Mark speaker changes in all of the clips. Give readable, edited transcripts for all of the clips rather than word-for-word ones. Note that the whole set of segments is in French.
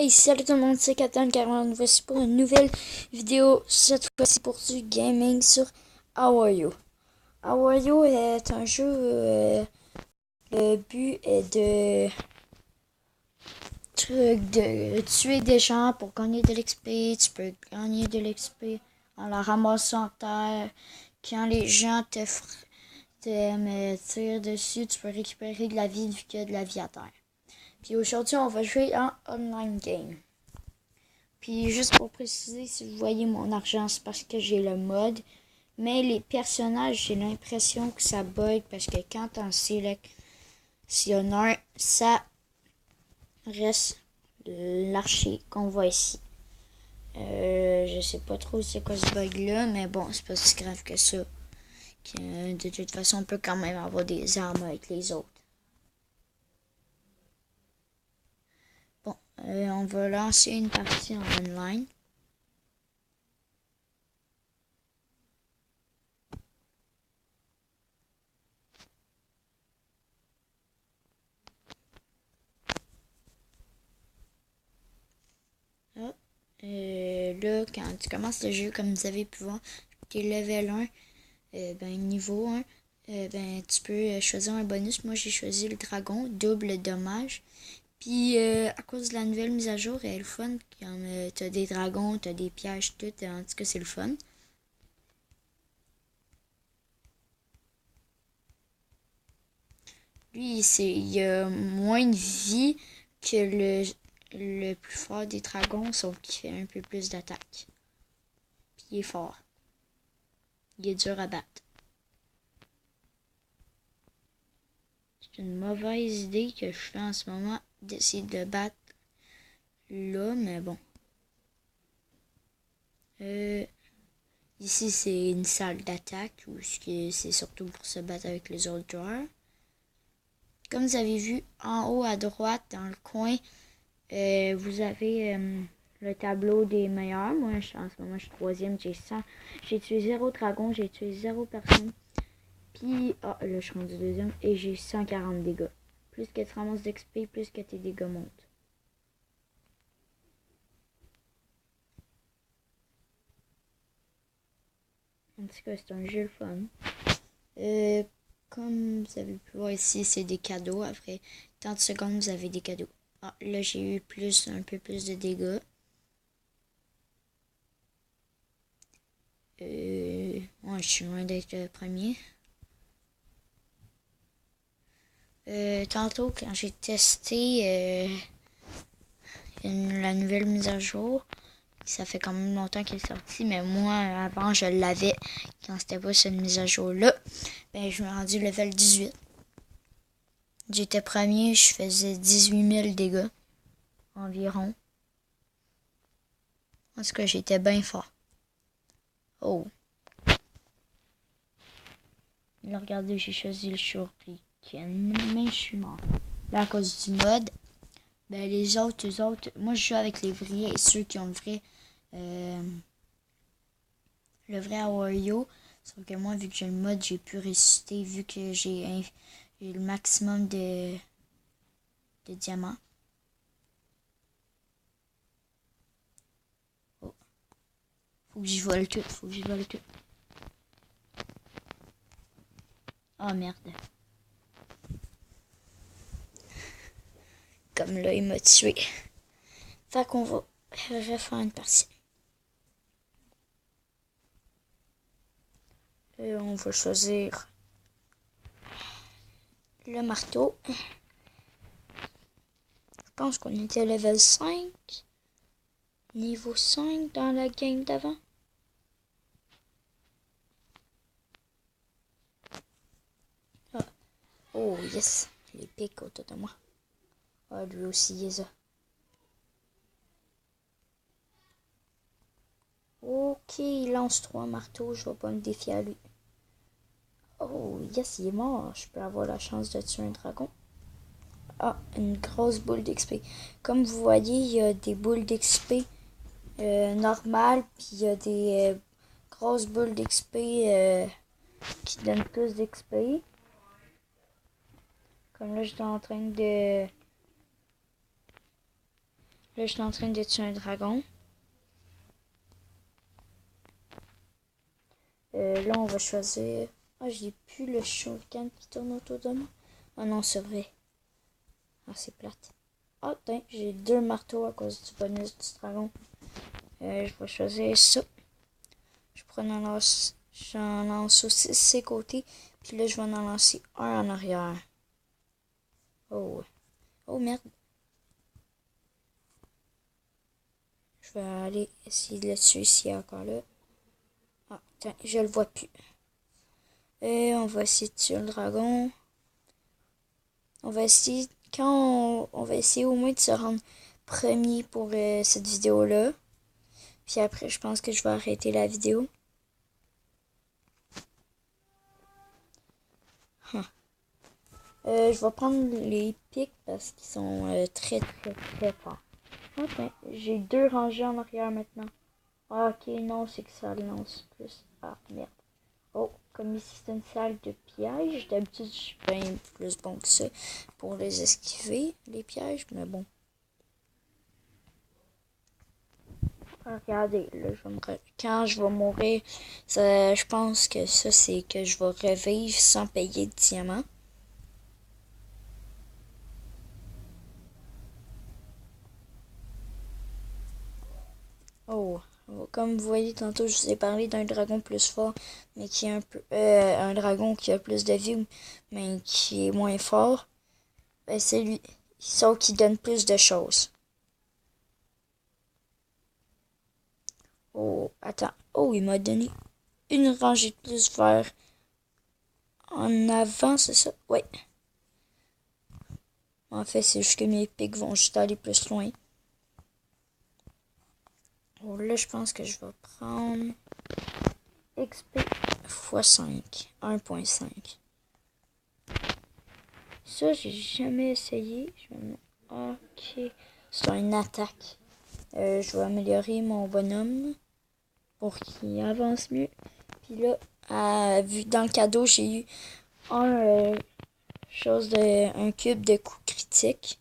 Speaker 1: Hey, salut tout le monde, c'est Catan40. Voici pour une nouvelle vidéo, cette fois-ci pour du gaming sur How Are You. How Are You est un jeu, le but est de tuer des gens pour gagner de l'XP. Tu peux gagner de l'XP en la ramassant en terre. Quand les gens te tirent dessus, tu peux récupérer de la vie vu qu'il y a de la vie à terre. Puis aujourd'hui, on va jouer en online game. Puis juste pour préciser, si vous voyez mon argent, c'est parce que j'ai le mode. Mais les personnages, j'ai l'impression que ça bug parce que quand on sélectionne un, ça reste l'archer qu'on voit ici. Je sais pas trop c'est quoi ce bug là, mais bon, c'est pas si grave que ça. De toute façon, on peut quand même avoir des armes avec les autres. Bon, on va lancer une partie en online. Là, quand tu commences le jeu, comme vous avez pu voir, tu es level 1, niveau 1, tu peux choisir un bonus. Moi, j'ai choisi le dragon, double dommage. Puis, à cause de la nouvelle mise à jour, elle est le fun. Tu as des dragons, tu as des pièges, tout. En tout cas, c'est le fun. Lui, il a moins de vie que le plus fort des dragons, sauf qu'il fait un peu plus d'attaque. Puis, il est fort. Il est dur à battre. C'est une mauvaise idée que je fais en ce moment d'essayer de le battre là, mais bon. Ici, c'est une salle d'attaque où c'est surtout pour se battre avec les autres joueurs. Comme vous avez vu, en haut à droite, dans le coin, vous avez le tableau des meilleurs. Moi, en ce moment, je suis troisième, j'ai 100. J'ai tué 0 dragon, j'ai tué 0 personne. Puis, là, je suis rendu deuxième et j'ai 140 dégâts. Plus que tu ramasses d'XP, plus que tes dégâts montent. En tout cas, c'est un jeu fun. Comme vous avez pu voir ici, c'est des cadeaux. Après 30 secondes, vous avez des cadeaux. Ah, là, j'ai eu un peu plus de dégâts. Ouais, je suis loin d'être le premier. Tantôt, quand j'ai testé la nouvelle mise à jour, ça fait quand même longtemps qu'elle est sortie, mais moi, avant, je l'avais quand c'était pas cette mise à jour-là. Je me suis rendu level 18. J'étais premier, je faisais 18 000 dégâts environ. En tout cas, j'étais bien fort. Oh. Là, regardez, j'ai choisi le shuriken, mais je suis mort. Là, à cause du mode, les autres, moi je joue avec les vrais et ceux qui ont le vrai Wario. Sauf que moi, vu que j'ai le mode, j'ai pu ressusciter, vu que j'ai le maximum de diamants. Oh. Faut que j'y vole tout, Oh merde. Comme là, il m'a tué. Fait qu'on va refaire une partie. Et on va choisir le marteau. Je pense qu'on était level 5. Niveau 5 dans la game d'avant. Ah. Oh yes, les pics autour de moi. Ah, lui aussi, il est là. Ok, il lance 3 marteaux, je vais pas me défier à lui. Oh yes, il est mort. Je peux avoir la chance de tuer un dragon. Ah, une grosse boule d'XP. Comme vous voyez, il y a des boules d'XP normales, puis il y a des grosses boules d'XP qui donnent plus d'XP. Comme là, j'étais en train de Là, je suis en train de tuer un dragon. Là, on va choisir... Ah, j'ai plus le shuriken qui tourne autour de moi. Ah non, c'est vrai. Ah, c'est plate. Ah, tiens, j'ai 2 marteaux à cause du bonus du dragon. Je vais choisir ça. Je prends j'en lance aussi de ces côtés. Puis là, je vais en lancer un en arrière. Oh. Oh, merde. Je vais aller essayer de le tuer ici encore là. Ah, tiens, je le vois plus. Et on va essayer de tuer le dragon. On va essayer, on va essayer au moins de se rendre premier pour cette vidéo-là. Puis après, je pense que je vais arrêter la vidéo. Huh. Je vais prendre les pics parce qu'ils sont très forts. Ok, j'ai 2 rangées en arrière maintenant. Ah, ok, non, c'est que ça lance plus. Ah, merde. Oh, comme ici c'est une salle de pièges, d'habitude je suis bien plus bon que ça pour les esquiver, les pièges, mais bon. Regardez, là, quand je vais mourir, ça, je pense que ça, c'est que je vais revivre sans payer de diamants. Oh, comme vous voyez, tantôt, je vous ai parlé d'un dragon plus fort, mais qui est un dragon qui a plus de vie, mais qui est moins fort. Ben, c'est lui, sauf qu'il donne plus de choses. Oh, attends. Oh, il m'a donné une rangée de plus vers en avant, c'est ça? Ouais. En fait, c'est juste que mes pics vont juste aller plus loin. Oh, là, je pense que je vais prendre XP x 5. 1.5. Ça, j'ai jamais essayé. Ok. C'est une attaque. Je vais améliorer mon bonhomme pour qu'il avance mieux. Puis là, vu dans le cadeau, j'ai eu un cube de coups critiques.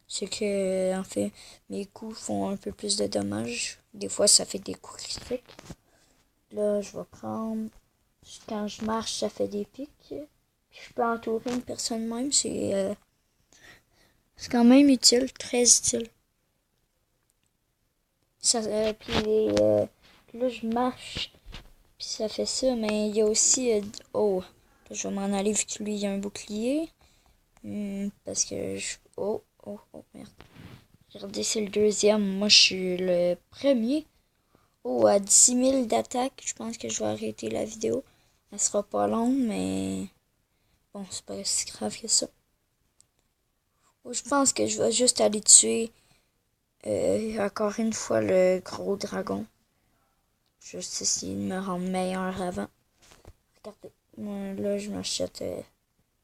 Speaker 1: C'est que, en fait, mes coups font un peu plus de dommages. Des fois, ça fait des coups critiques. Là, je vais prendre... Quand je marche, ça fait des pics. Puis je peux entourer une personne même. C'est quand même utile, très utile. Puis là, je marche. Puis ça fait ça. Mais il y a aussi... oh, là, je vais m'en aller vu que lui, il y a un bouclier. Parce que je... Oh, merde. Regardez, c'est le deuxième. Moi, je suis le premier. Oh, à 10 000 d'attaque, je pense que je vais arrêter la vidéo. Elle sera pas longue, mais bon, c'est pas si grave que ça. Oh, je pense que je vais juste aller tuer encore une fois le gros dragon. Juste essayer de me rendre meilleur avant. Regardez, moi, là, je m'achète...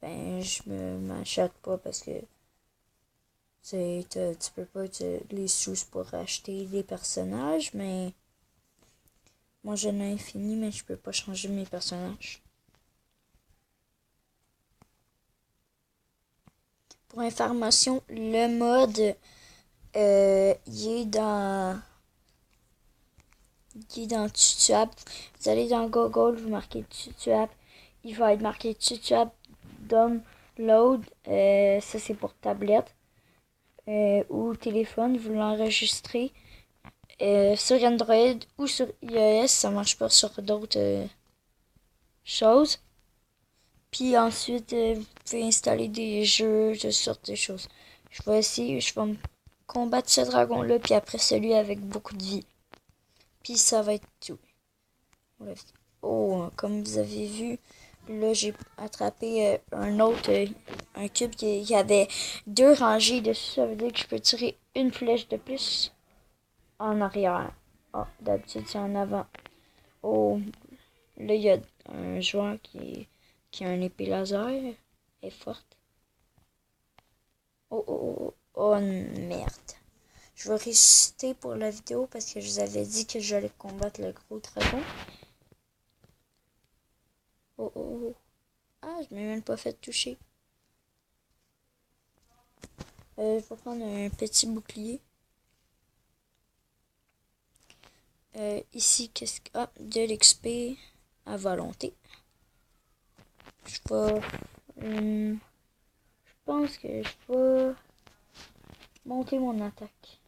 Speaker 1: je m'achète pas parce que tu peux pas les sous pour acheter des personnages, mais moi j'en ai infini, mais je peux pas changer mes personnages. Pour information, le mode il est dans TutuApp. Vous allez dans Google, vous marquez TutuApp. Il va être marqué TutuApp Download. Ça c'est pour tablette ou téléphone. Vous l'enregistrez sur Android ou sur iOS. Ça marche pas sur d'autres choses. Puis ensuite, vous pouvez installer des jeux, de sortes de choses. Je vais me combattre ce dragon-là, puis après celui avec beaucoup de vie. Puis ça va être tout. Oh, comme vous avez vu, là j'ai attrapé un cube qui y avait 2 rangées dessus. Ça veut dire que je peux tirer une flèche de plus en arrière. Ah, d'habitude c'est en avant. Oh, là il y a un joueur qui a un épée laser. Elle est forte. Oh, merde. Je vais résister pour la vidéo parce que je vous avais dit que j'allais combattre le gros dragon. Oh. Ah, je m'ai même pas fait toucher. Je vais prendre un petit bouclier. Ici, qu'est-ce que... Ah, de l'XP à volonté. Je vais... je pense que je vais monter mon attaque.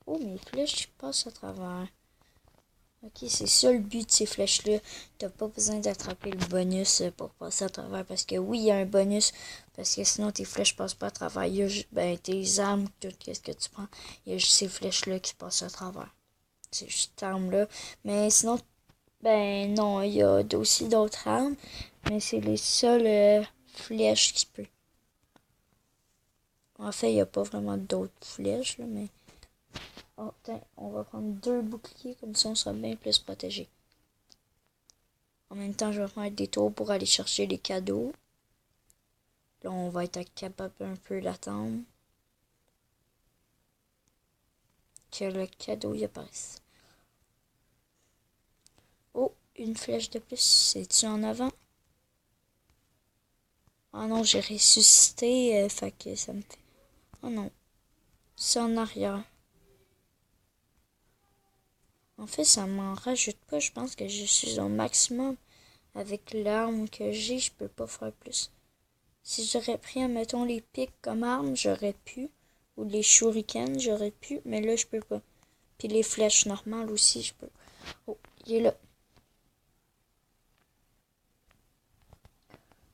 Speaker 1: Oh, mes flèches passent à travers. Ok, c'est ça le but de ces flèches-là. T'as pas besoin d'attraper le bonus pour passer à travers. Parce que oui, il y a un bonus. Parce que sinon, tes flèches passent pas à travers. Il y a juste, tes armes, tout ce que tu prends. Il y a juste ces flèches-là qui passent à travers. C'est juste cette arme-là. Mais sinon, non, il y a aussi d'autres armes. Mais c'est les seules flèches qui peut. En fait, il n'y a pas vraiment d'autres flèches, là, mais... Oh, tiens, on va prendre 2 boucliers, comme ça on sera bien plus protégé. En même temps, je vais faire des tours pour aller chercher les cadeaux. Là, on va être capable un peu d'attendre que le cadeau y apparaisse. Oh, une flèche de plus. C'est-tu en avant? Ah non, j'ai ressuscité, fait que ça me fait... Oh non, c'est en arrière. En fait, ça m'en rajoute pas. Je pense que je suis au maximum. Avec l'arme que j'ai, je peux pas faire plus. Si j'aurais pris, mettons, les pics comme arme, j'aurais pu. Ou les shurikens, j'aurais pu. Mais là, je peux pas. Puis les flèches normales aussi, je peux. Oh, il est là.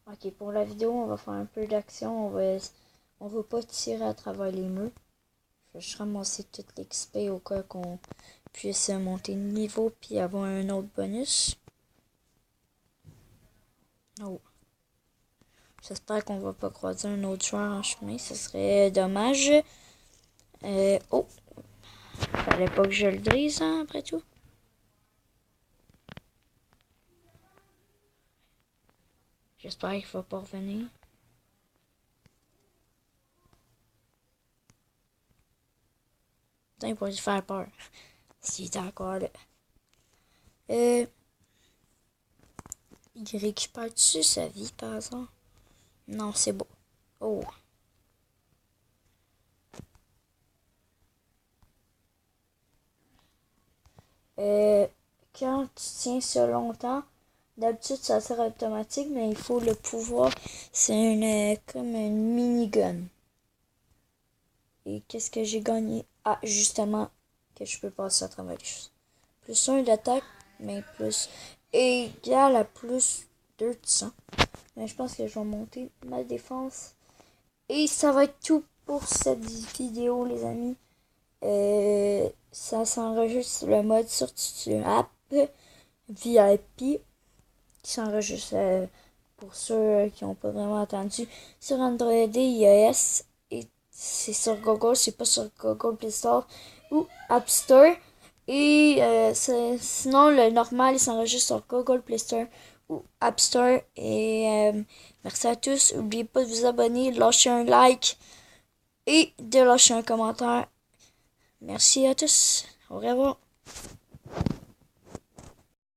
Speaker 1: Ok, pour la vidéo, on va faire un peu d'action. On va pas tirer à travers les murs. Je vais juste ramasser toute l'XP au cas qu'on puisse monter de niveau puis avoir un autre bonus. Oh. J'espère qu'on va pas croiser un autre joueur en chemin. Ce serait dommage. Oh. Fallait pas que je le dise, hein, après tout. J'espère qu'il va pas revenir. Putain, il va lui faire peur. S'il est encore là. Il récupère-tu sa vie, par hasard? Non, c'est beau. Oh. Quand tu tiens ça longtemps, d'habitude ça sert automatique, mais il faut le pouvoir. C'est comme une minigun. Et qu'est-ce que j'ai gagné? Ah, justement, que je peux passer à travers les choses. Plus 1 d'attaque, mais plus égal à plus 2 de sang. Mais je pense que je vais monter ma défense. Et ça va être tout pour cette vidéo, les amis. Ça s'enregistre le mode sur app VIP qui s'enregistre pour ceux qui n'ont pas vraiment attendu sur Android et iOS. Et c'est sur Google, c'est pas sur Google Play Store ou App Store. Et sinon, le normal, il s'enregistre sur Google Play Store ou App Store. Et merci à tous. N'oubliez pas de vous abonner, de lâcher un like et de lâcher un commentaire. Merci à tous. Au revoir.